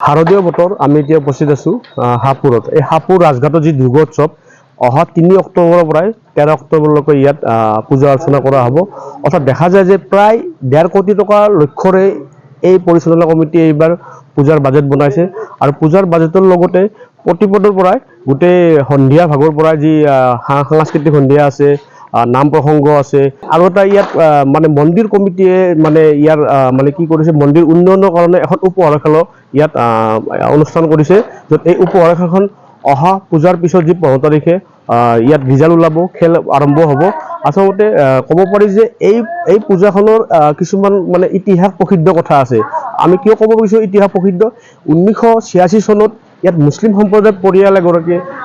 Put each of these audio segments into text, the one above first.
শাৰদীয় বতৰ আমি এতিয়া উপস্থিত আছোঁ হাপুৰত। এই হাপুৰ ৰাজঘাটৰ যি দুৰ্গোৎসৱ অহা 3 অক্টোবৰৰ পৰাই 13 অক্টোবৰলৈকে ইয়াত পূজা অৰ্চনা কৰা হ'ব। অৰ্থাৎ দেখা যায় যে প্ৰায় 1.5 কোটি টকাৰ লক্ষ্যৰে এই পৰিচালনা কমিটিয়ে এইবাৰ পূজাৰ বাজেট বনাইছে আৰু পূজাৰ বাজেটৰ লগতে প্ৰতিপদৰ পৰাই গোটেই সন্ধিয়া ভাগৰ পৰাই যি সাংস্কৃতিক সন্ধিয়া আছে, নাম প্ৰসংগ আছে আৰু এটা ইয়াত মানে মন্দিৰ কমিটিয়ে মানে ইয়াৰ মানে কি কৰিছে, মন্দিৰ উন্নয়নৰ কাৰণে এখন উপহাৰ খেলৰ ইয়াত অনুষ্ঠান কৰিছে, য'ত এই উপহাৰ খেলখন অহা পূজাৰ পিছত যি 15 তাৰিখে ইয়াত ৰিজাল্ট ওলাব, খেল আৰম্ভ হ'ব। আচলতে ক'ব পাৰি যে এই পূজাখনৰ কিছুমান মানে ইতিহাস প্ৰসিদ্ধ কথা আছে। আমি কিয় ক'ব বিচাৰোঁ ইতিহাস প্ৰসিদ্ধ? 1986 চনত ইয়াত মুছলিম সম্প্ৰদায়ৰ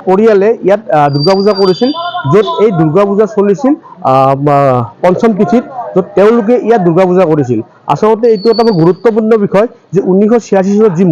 পৰিয়ালে ইয়াত দুৰ্গা পূজা কৰিছিল, য'ত এই দুৰ্গা পূজা চলিছিল পঞ্চম তিথিত, য'ত তেওঁলোকে ইয়াত দুৰ্গা পূজা কৰিছিল। আচলতে এইটো এটা গুৰুত্বপূৰ্ণ বিষয় যে 1986 চনত যি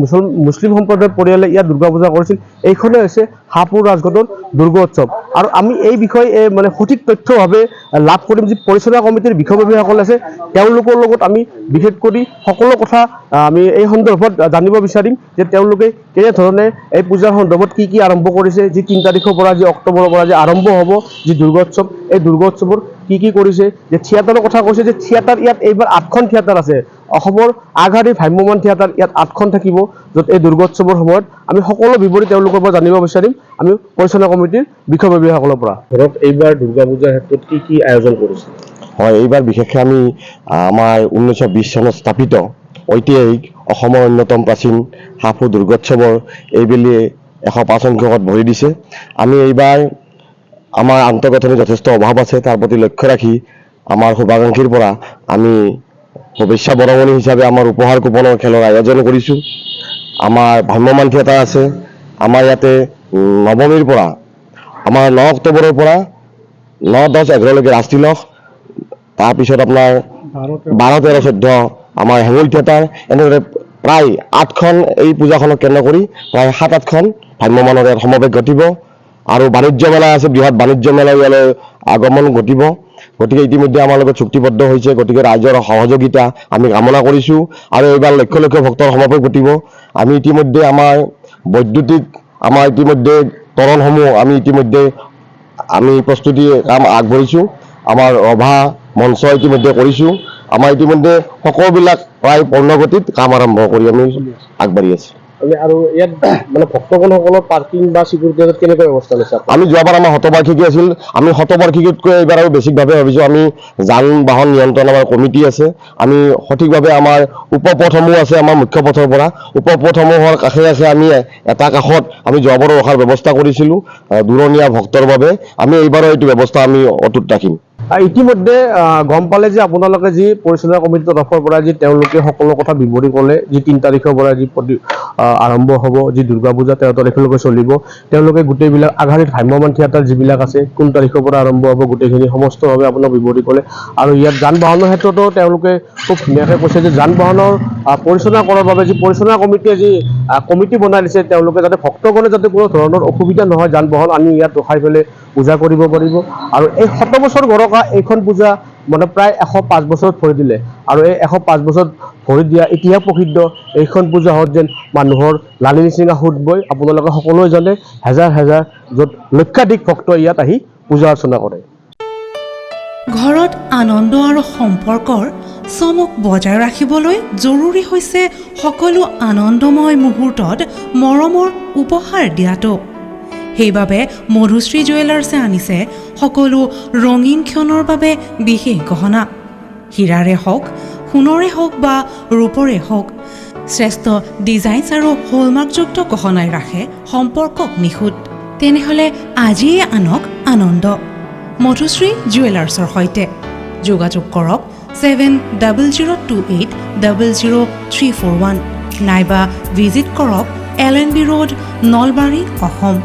মুছলিম সম্প্ৰদায়ৰ পৰিয়ালে ইয়াত দুৰ্গা পূজা কৰিছিল, এইখনে হৈছে হাপুৰ ৰাজঘাটৰ দুৰ্গোৎসৱ। আৰু আমি এই বিষয়ে মানে সঠিক তথ্যভাৱে লাভ কৰিম যি পৰিচালনা কমিটিৰ বিষয়ববীয়াসকল আছে, তেওঁলোকৰ লগত আমি বিশেষ কৰি সকলো কথা আমি এই সন্দৰ্ভত জানিব বিচাৰিম যে তেওঁলোকে কেনেধৰণে এই পূজাৰ সন্দৰ্ভত কি আৰম্ভ কৰিছে, যি 3 তাৰিখৰ পৰা যি অক্টোবৰৰ পৰা যি আৰম্ভ হ'ব যি দুৰ্গোৎসৱ, এই দুৰ্গোৎসৱৰ কি কৰিছে। যে থিয়েটাৰৰ কথা কৈছে যে থিয়েটাৰ ইয়াত এইবাৰ 8খন থিয়েটাৰ আছে। অসমৰ আগশাৰীৰ ভ্ৰাম্যমাণ থিয়েটাৰ ইয়াত 8খন থাকিব, য'ত এই দুৰ্গোৎসৱৰ সময়ত আমি সকলো বিৱৰণ তেওঁলোকৰ পৰা জানিব বিচাৰিম আমি পৰিচালনা কমিটিৰ বিষয়ববীয়াসকলৰ পৰা। ধৰক এইবাৰ দুৰ্গা পূজাৰ ক্ষেত্ৰত কি আয়োজন কৰিছে? হয়, এইবাৰ বিশেষকৈ আমি আমাৰ 1920 চনত স্থাপিত ঐতিহাসিক অসমৰ অন্যতম প্ৰাচীন হাফু দুৰ্গোৎসৱৰ এইবেলি 105 সংখ্যকত ভৰি দিছে। আমি এইবাৰ আমাৰ আন্তঃগাঁথনিৰ যথেষ্ট অভাৱ আছে, তাৰ প্ৰতি লক্ষ্য ৰাখি আমাৰ শুভাকাংক্ষীৰ পৰা আমি শুভেচ্ছা বৰঙণি হিচাপে আমাৰ উপহাৰ কুপনৰ খেলৰ আয়োজন কৰিছোঁ। আমাৰ ভ্ৰাম্যমাণ থিয়েটাৰ আছে। আমাৰ ইয়াতে নৱমীৰ পৰা আমাৰ 9 অক্টোবৰৰ পৰা 9, 10, 11লৈকে ৰাজতিলক, তাৰপিছত আপোনাৰ 12, 13, 14 আমাৰ হেঙুল থিয়েটাৰ, এনেদৰে প্ৰায় 8খন এই পূজাখনক কেন্দ্ৰ কৰি প্ৰায় 7-8খন ভ্ৰাম্যমাণৰ ইয়াত সমাৱেশ ঘটিব। আৰু বাণিজ্য মেলা আছে, বৃহৎ বাণিজ্য মেলা ইয়ালৈ আগমন ঘটিব। গতিকে ইতিমধ্যে আমাৰ লগত চুক্তিবদ্ধ হৈছে, গতিকে ৰাইজৰ সহযোগিতা আমি কামনা কৰিছোঁ। আৰু এইবাৰ লক্ষ লক্ষ ভক্তৰ সমাৱেশ ঘটিব। আমি ইতিমধ্যে আমাৰ বৈদ্যুতিক তৰণসমূহ আমি প্ৰস্তুতি কাম আগবাঢ়িছোঁ। আমাৰ ৰভা মঞ্চ ইতিমধ্যে কৰিছোঁ। আমাৰ ইতিমধ্যে সকলোবিলাক প্ৰায় পূৰ্ণগতিত কাম আৰম্ভ কৰি আমি আগবাঢ়ি আছোঁ। আৰু ইয়াত মানে ভক্তগণসকলৰ পাৰ্কিং বা চিকিউৰিটি কেনেকুৱা ব্যৱস্থা লৈছে? আমি যোৱাবাৰ আমাৰ শতবাৰ্ষিকী আছিল, আমি শতবাৰ্ষিকীতকৈ এইবাৰ আৰু বেছিকভাৱে ভাবিছোঁ। আমি যান বাহন নিয়ন্ত্ৰণ আমাৰ কমিটি আছে, আমি সঠিকভাৱে আমাৰ উপপথসমূহ আছে, আমাৰ মুখ্য পথৰ পৰা উপপথসমূহৰ কাষে কাষে আমি এটা কাষত আমি যোৱাবাৰো ৰখাৰ ব্যৱস্থা কৰিছিলোঁ দূৰণীয়া ভক্তৰ বাবে। আমি এইবাৰো এইটো ব্যৱস্থা আমি অটুট ৰাখিম। ইতিমধ্যে গম পালে যে আপোনালোকে যি পৰিচালনা কমিটিৰ তৰফৰ পৰা যি তেওঁলোকে সকলো কথা বিৱৰি ক'লে, যি 3 তাৰিখৰ পৰা যি আৰম্ভ হ'ব যি দুৰ্গা পূজা 13 তাৰিখলৈকে চলিব, তেওঁলোকে গোটেইবিলাক আগশাৰীত ভ্ৰাম্যমাণ থিয়েটাৰ যিবিলাক আছে কোন তাৰিখৰ পৰা আৰম্ভ হ'ব গোটেইখিনি সমস্তভাৱে আপোনাক বিৱৰি ক'লে। আৰু ইয়াত যান বাহনৰ ক্ষেত্ৰতো তেওঁলোকে খুব ধুনীয়াকৈ কৈছে যে যান বাহনৰ পৰিচালনা কৰাৰ বাবে যি পৰিচালনা কমিটিয়ে যি কমিটি বনাই দিছে, তেওঁলোকে যাতে ভক্তগণে যাতে কোনো ধৰণৰ অসুবিধা নহয়, যান বাহন আনি ইয়াত ৰখাই পেলাই পূজা কৰিব পাৰিব। আৰু এই 100 বছৰ গৰকা এইখন পূজা মানে প্ৰায় 105 বছৰত ভৰি দিলে। আৰু এই 105 বছৰত ভৰি দিয়া ইতিহাস প্ৰসিদ্ধ এইখন পূজা হত যেন মানুহৰ লালি নিচিঙা সোঁত বৈ আপোনালোকে সকলোৱে জানে, হেজাৰ হেজাৰ য'ত লক্ষাধিক ভক্ত ইয়াত আহি পূজা অৰ্চনা কৰে। ঘৰত আনন্দ আৰু সম্পৰ্কৰ চমক বজাই ৰাখিবলৈ জৰুৰী হৈছে সকলো আনন্দময় মুহূৰ্তত মৰমৰ উপহাৰ দিয়াটো। সেইবাবে মধুশ্ৰী জুৱেলাৰ্ছে আনিছে সকলো ৰঙীন ক্ষণৰ বাবে বিশেষ গহনা। হীৰাৰে হওক, সোণৰে হওক বা ৰূপৰে হওক, শ্ৰেষ্ঠ ডিজাইনছ আৰু হলমাৰ্কযুক্ত গহনাই ৰাখে সম্পৰ্কক নিখুঁত। তেনেহ'লে আজিয়ে আনক আনন্দ মধুশ্ৰী জুৱেলাৰ্ছৰ সৈতে। যোগাযোগ কৰক 7002800341 নাইবা ভিজিট কৰক LNB ৰোড, নলবাৰী, অসম।